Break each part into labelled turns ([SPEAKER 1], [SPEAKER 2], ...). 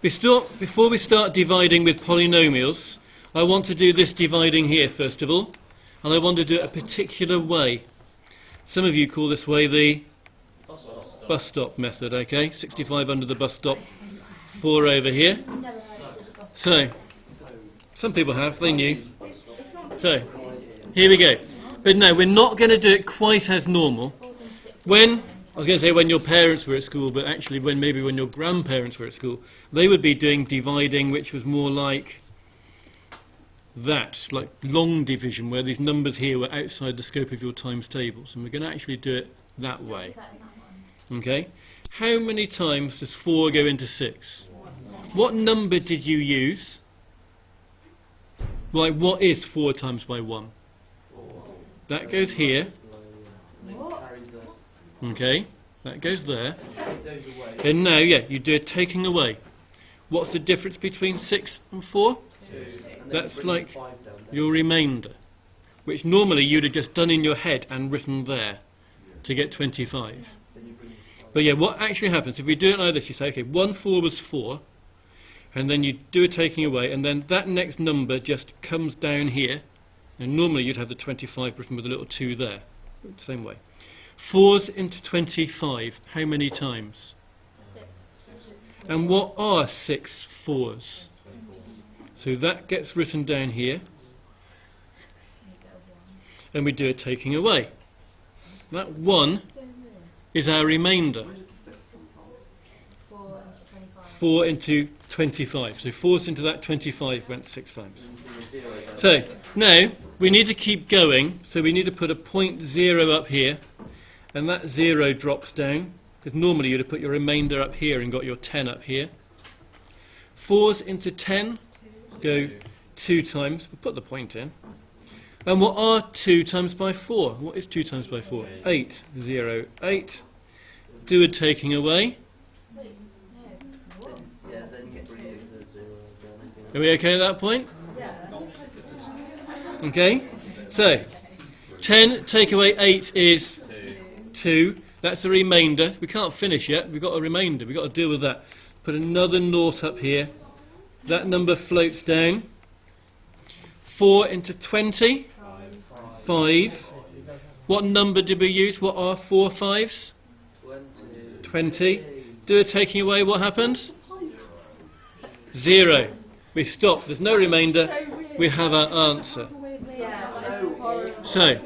[SPEAKER 1] Before we start dividing with polynomials, I want to do this dividing here first of all, and I want to do it a particular way. Some of you call this way the bus stop method, okay? 65 under the bus stop, 4 over here. So, some people have, they knew. So, here we go. But no, we're not going to do it quite as normal. I was going to say when your parents were at school, but actually when your grandparents were at school, they would be doing dividing, which was more like that, like long division, where these numbers here were outside the scope of your times tables, and we're going to actually do it that way. Okay? How many times does 4 go into 6? What number did you use? Like, what is 4 times by 1? That goes here. Okay, that goes there. And now, you do a taking away. What's the difference between 6 and 4? That's like your remainder, which normally you'd have just done in your head and written there to get 25. But what actually happens, if we do it like this, you say, okay, 1 4 was 4, and then you do a taking away, and then that next number just comes down here, and normally you'd have the 25 written with a little 2 there, same way. 4's into 25, how many times?
[SPEAKER 2] 6.
[SPEAKER 1] And what are 6 4's? So that gets written down here, and we do a taking away. That 1 is our remainder. 4 into 25. So 4's into that 25 went 6 times. So now we need to keep going, so we need to put a 0.0 up here, and that 0 drops down, because normally you'd have put your remainder up here and got your 10 up here. 4's into 10 go 2 times. We'll put the point in. And what are 2 times by 4? What is 2 times by 4? 8. 0, 8. Do a taking away. Are we okay at that point? Okay. So, 10 take away 8 is 2. That's a remainder. We can't finish yet. We've got a remainder. We've got to deal with that. Put another naught up here. That number floats down. 4 into 20. 5. What number did we use? What are 4 5's? 20. Do a taking away. What happens? 0. We stop. There's no remainder. We have our answer. So,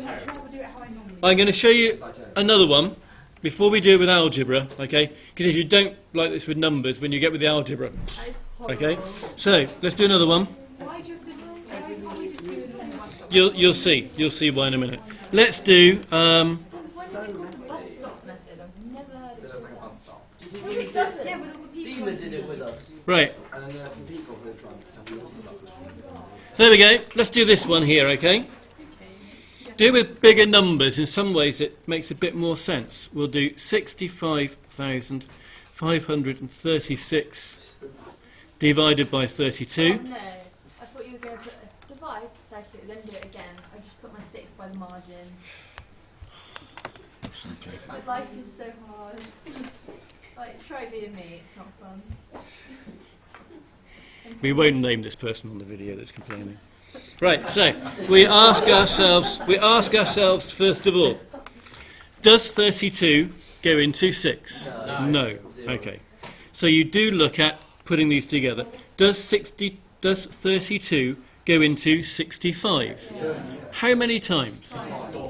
[SPEAKER 1] I'm going to show you another one before we do it with algebra, okay? Because if you don't like this with numbers, when you get with the algebra, okay? So, let's do another one. You'll see. You'll see why in a minute. Let's do... Right. There we go. Let's do this one here, okay? Do with bigger numbers. In some ways it makes a bit more sense. We'll do 65,536 divided by 32.
[SPEAKER 2] Oh, no. I thought you were going to put a divide 32, then do it again. I just put my 6 by the margin. My life is so hard. Like, try being me, it's not fun.
[SPEAKER 1] We won't name this person on the video that's complaining. Right, so we ask ourselves first of all, does 32 go into 6? No. Okay. So you do look at putting these together. Does 32 go into 65? How many times?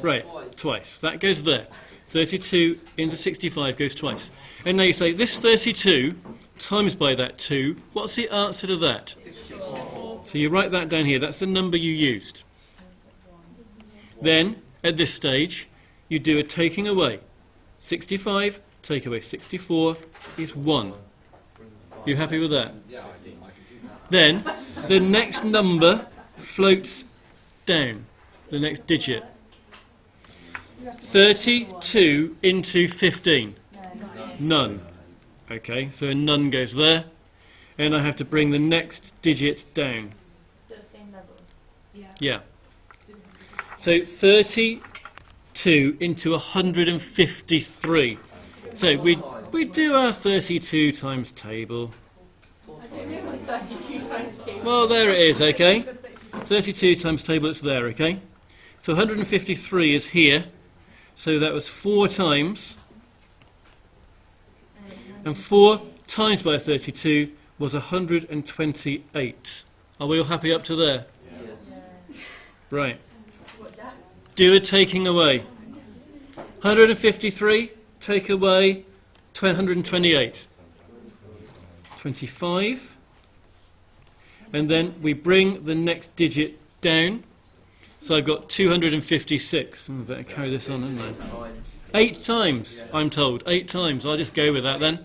[SPEAKER 1] Right, twice. That goes there. 32 into 65 goes twice. And now you say, this 32 times by that 2, what's the answer to that? So you write that down here. That's the number you used. Then, at this stage, you do a taking away. 65, take away 64 is 1. You happy with that? Then, the next number floats down, the next digit. 32 into 15. None. Okay, so a none goes there. And I have to bring the next digit down.
[SPEAKER 2] Still the same level?
[SPEAKER 1] Yeah. So 32 into 153. So we do our 32 times table.
[SPEAKER 2] know what 32 times table.
[SPEAKER 1] Well, there it is, okay? 32 times table, it's there, okay? So 153 is here. So that was 4 times. And 4 times by 32 was 128. Are we all happy up to there?
[SPEAKER 2] Yeah.
[SPEAKER 1] Right.
[SPEAKER 2] What, Jack?
[SPEAKER 1] Do a taking away. 153, take away 128. 25. And then we bring the next digit down. So I've got 256. I better carry this on, haven't I? 8 times, I'm told. 8 times. I'll just go with that then.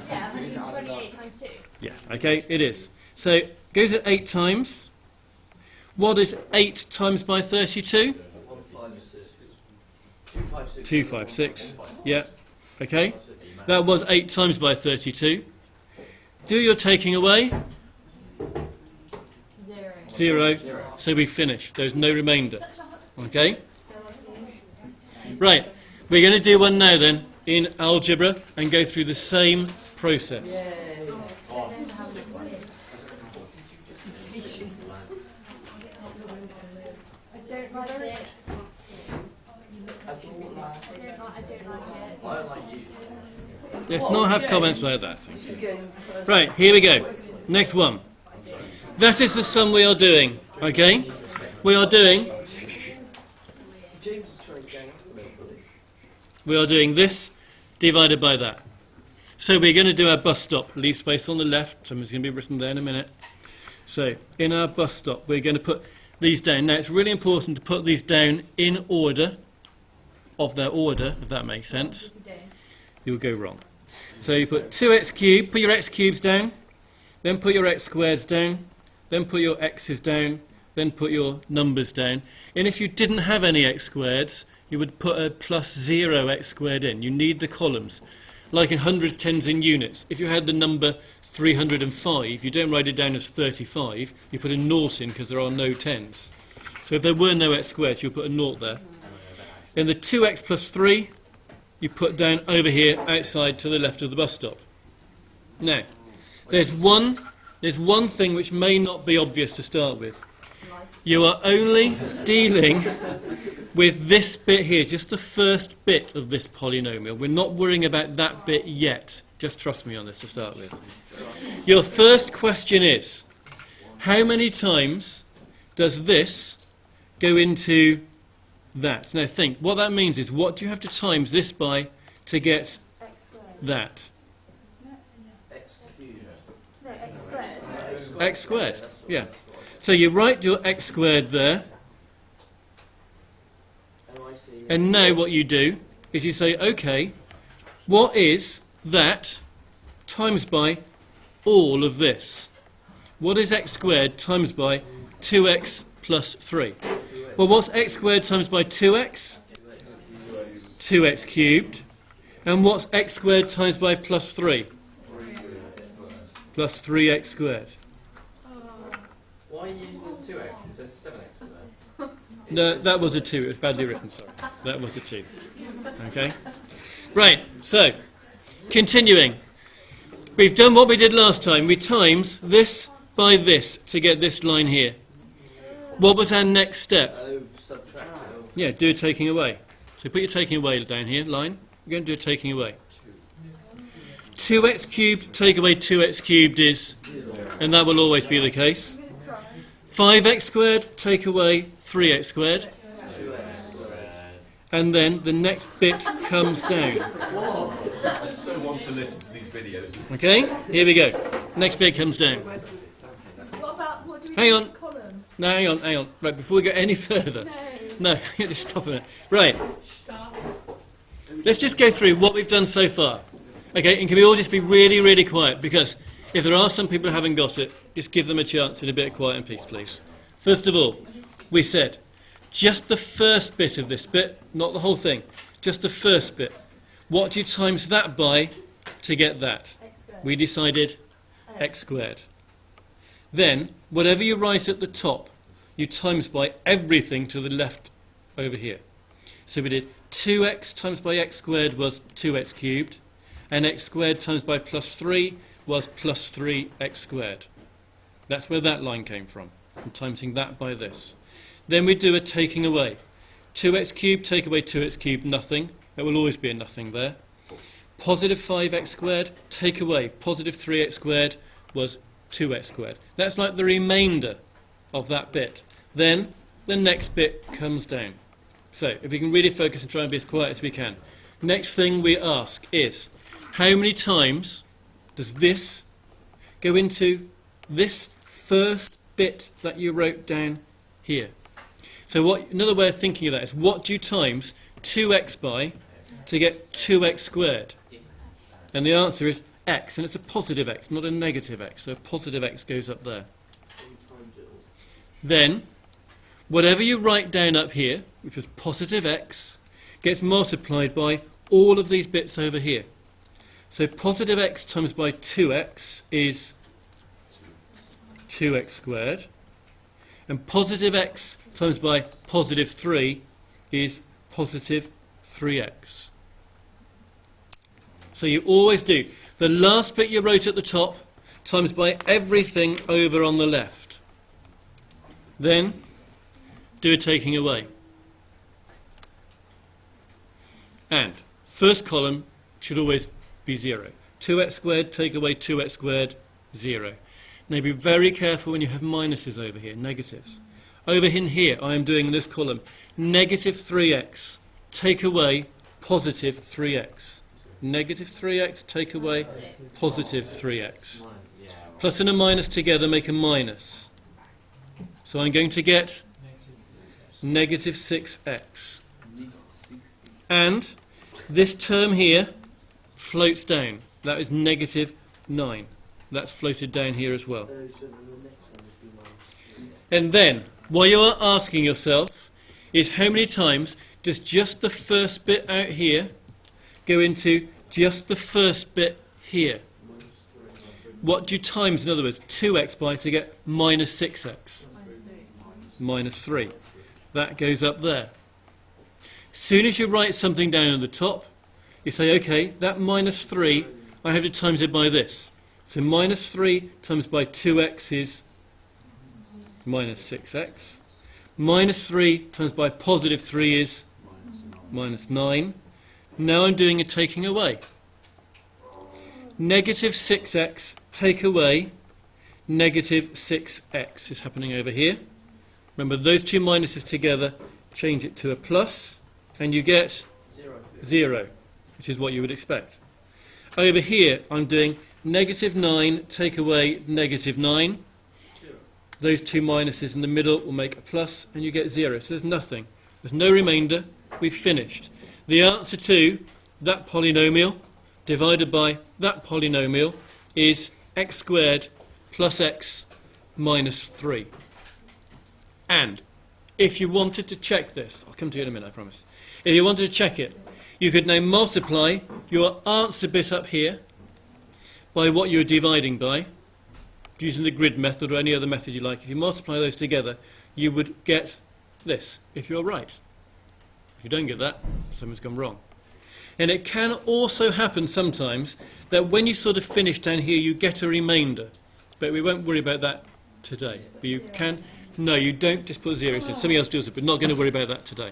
[SPEAKER 2] Yeah, 128 times 2.
[SPEAKER 1] Yeah, okay, it is. So it goes at 8 times. What is 8 times by 32? 256. Yeah, okay. That was 8 times by 32. Do your taking away. 0. So we finish. There's no remainder. Okay? Right. We're going to do one now then in algebra and go through the same process. Let's not have comments like that. Right, here we go. Next one. That is the sum we are doing. Okay? We are doing this divided by that. So we're going to do our bus stop. Leave space on the left. Something's going to be written there in a minute. So in our bus stop, we're going to put these down. Now it's really important to put these down in order of their order, if that makes sense. You'll go wrong. So you put 2x cubed, put your x cubes down, then put your x squareds down, then put your x's down, then put your numbers down. And if you didn't have any x squareds, you would put a plus 0 x squared in. You need the columns. Like in hundreds, tens and units. If you had the number 305, you don't write it down as 35, you put a naught in because there are no tens. So if there were no x squared, you'll put a naught there. In the 2x plus 3, you put down over here outside to the left of the bus stop. Now, there's one thing which may not be obvious to start with. You are only dealing with this bit here, just the first bit of this polynomial. We're not worrying about that bit yet. Just trust me on this to start with. Your first question is, how many times does this go into that? Now think, what that means is, what do you have to times this by to get that? X squared, yeah. So you write your x squared there, and now what you do is you say, okay, what is that times by all of this? What is x squared times by 2x plus 3? Well, what's x squared times by 2x? 2x cubed. And what's x squared times by plus 3? Plus 3x squared.
[SPEAKER 3] Why are you using 2x? It says 7x there.
[SPEAKER 1] No, that was a 2. It was badly written, sorry. That was a 2. Okay? Right, so, continuing. We've done what we did last time. We times this by this to get this line here. What was our next step? Yeah, do a taking away. So put your taking away down here, line. We're going to do a taking away. 2x cubed, take away 2x cubed is, and that will always be the case. 5x squared, take away 3x squared. And then the next bit comes down.
[SPEAKER 4] I so want to listen to these videos.
[SPEAKER 1] Okay, here we go. Next bit comes down.
[SPEAKER 2] What about, what do we
[SPEAKER 1] Hang
[SPEAKER 2] do
[SPEAKER 1] on.
[SPEAKER 2] with the column?
[SPEAKER 1] No, hang on. Right, before we go any further. No, just stop a minute. Right. Let's just go through what we've done so far. Okay, and can we all just be really, really quiet? Because if there are some people who haven't got it, just give them a chance in a bit of quiet and peace, please. First of all, we said just the first bit of this bit, not the whole thing, just the first bit. What do you times that by to get that?
[SPEAKER 2] X squared.
[SPEAKER 1] We decided x squared. Then, whatever you write at the top, you times by everything to the left over here. So we did 2x times by x squared was 2x cubed, and x squared times by plus 3 was plus 3x squared. That's where that line came from. I'm timesing that by this. Then we do a taking away. 2x cubed, take away 2x cubed, nothing. There will always be a nothing there. Positive 5x squared, take away positive 3x squared was 2x squared. That's like the remainder of that bit. Then the next bit comes down. So if we can really focus and try and be as quiet as we can. Next thing we ask is, how many times does this go into this first bit that you wrote down here? So another way of thinking of that is, what do you times 2x by to get 2x squared? And the answer is x, and it's a positive x, not a negative x. So a positive x goes up there. Then, whatever you write down up here, which was positive x, gets multiplied by all of these bits over here. So positive x times by 2x is 2x squared. And positive x times by positive 3 is positive 3x. So you always do the last bit you wrote at the top times by everything over on the left. Then do a taking away. And first column should always be 0. 2x squared, take away 2x squared, 0. Now be very careful when you have minuses over here, negatives. Over in here, I am doing in this column, negative 3x, take away positive 3x. Negative 3x, take away positive 3x. Plus and a minus together make a minus. So I'm going to get negative 6x. And this term here floats down. That is negative 9. That's floated down here as well. And then, what you are asking yourself is, how many times does just the first bit out here go into just the first bit here? What do you times, in other words, 2x by to get minus 6x? Minus 3. That goes up there. Soon as you write something down at the top, you say, okay, that minus 3, I have to times it by this. So minus 3 times by 2x is minus 6x. Minus 3 times by positive 3 is minus 9. Now I'm doing a taking away. Negative 6x, take away negative 6x is happening over here. Remember, those two minuses together, change it to a plus, and you get 0, which is what you would expect. Over here, I'm doing negative 9, take away negative 9. Those two minuses in the middle will make a plus, and you get 0. So there's nothing. There's no remainder. We've finished. The answer to that polynomial divided by that polynomial is x squared plus x minus 3. And if you wanted to check this, I'll come to you in a minute, I promise. If you wanted to check it, you could now multiply your answer bit up here by what you're dividing by, using the grid method or any other method you like. If you multiply those together, you would get this, if you're right. If you don't get that, something's gone wrong. And it can also happen sometimes that when you sort of finish down here, you get a remainder. But we won't worry about that today. But you can, no, you don't just put zeros in. Somebody else does it, but not going to worry about that today.